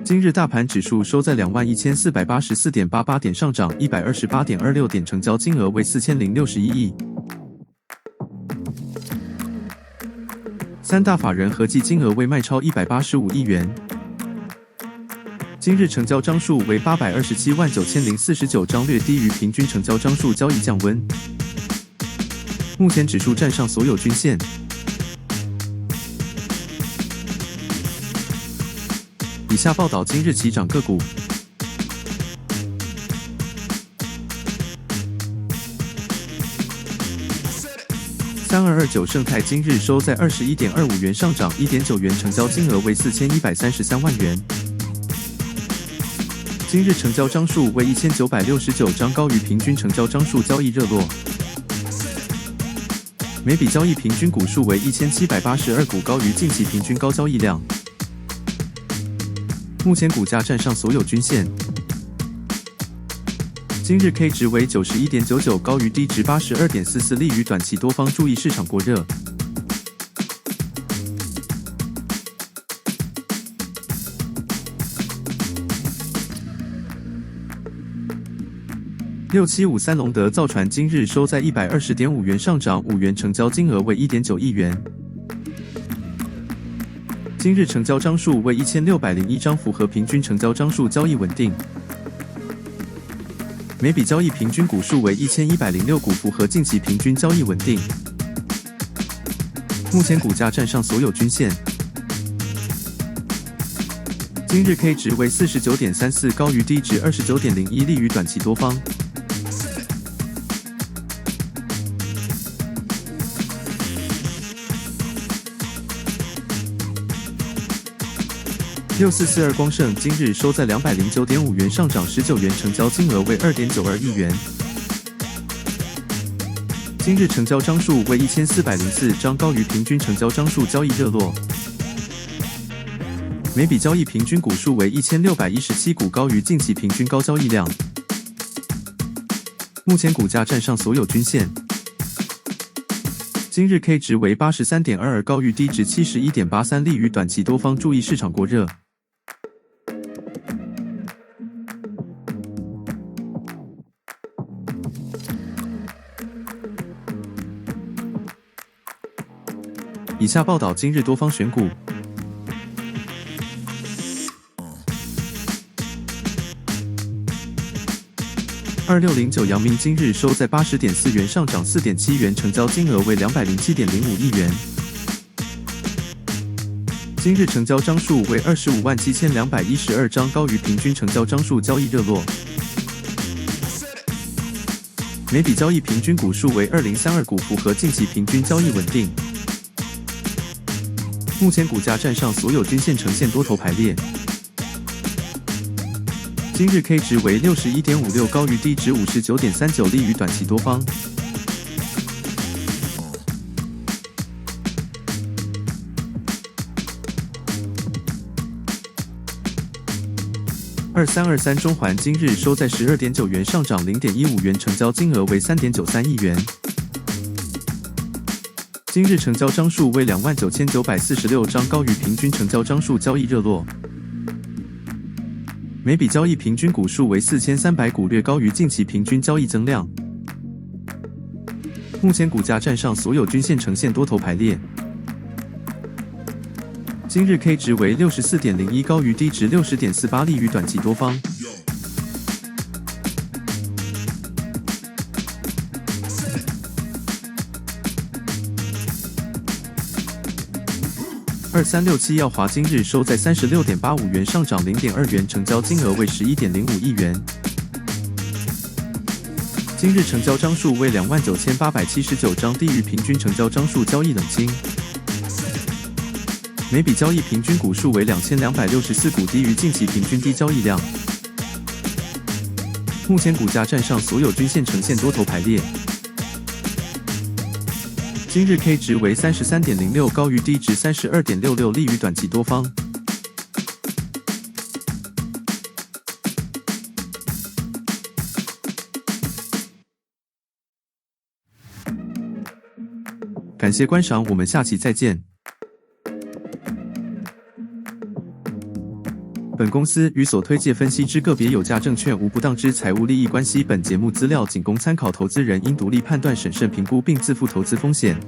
今日大盘指数收在21,484.88点，上涨128.26点，成交金额为4061亿。三大法人合计金额未卖超185亿元。今日成交张数为8279049张，略低于平均成交张数，交易降温。目前指数站上所有均线。以下报道今日起涨个股。3229盛泰今日收在21.25元，上涨1.9元，成交金额为4133万元。今日成交张数为1969张，高于平均成交张数，交易热络。每笔交易平均股数为1782股，高于近期平均高交易量。目前股价站上所有均线。今日 K 值为91.99，高于低值82.44，利于短期多方，注意市场过热。6753隆德造船今日收在120.5元，上涨5元，成交金额为1.9亿元。今日成交张数为1601张，符合平均成交张数，交易稳定。每笔交易平均股数为1106股，符合近期平均，交易稳定。目前股价站上所有均线。今日 K 值为49.34，高于低值29.01，利于短期多方。6442光盛今日收在209.5元，上涨19元，成交金额为2.92亿元。今日成交张数为1404张，高于平均成交张数，交易热络。每笔交易平均股数为1617股，高于近期平均高交易量。目前股价站上所有均线。今日 K 值为83.22，高于低值71.83，利于短期多方，注意市场过热。以下报道今日多方选股。2609阳明今日收在80.4元，上涨4.7元，成交金额为207.05亿元。今日成交张数为257212张，高于平均成交张数，交易热络。每笔交易平均股数为2032股，符合近期平均，交易稳定。目前股价站上所有均线，呈现多头排列。今日 K 值为61.56，高于低值59.39，利于短期多方。2323中环今日收在12.9元，上涨0.15元，成交金额为3.93亿元。今日成交张数为29946张，高于平均成交张数，交易热络。每笔交易平均股数为4300股，略高于近期平均，交易增量。目前股价站上所有均线，呈现多头排列。今日 K 值为64.01，高于低值60.48，利于短期多方。2367耀华今日收在36.85元，上涨0.2元，成交金额为11.05亿元。今日成交张数为29879张，低于平均成交张数，交易冷清。每笔交易平均股数为2264股，低于近期平均，低交易量。目前股价站上所有均线，呈现多头排列。今日 K 值为33.06，高于低值32.66，利于短期多方。感谢观赏，我们下期再见。本公司与所推介分析之个别有价证券无不当之财务利益关系。本节目资料仅供参考，投资人应独立判断、审慎评估并自负投资风险。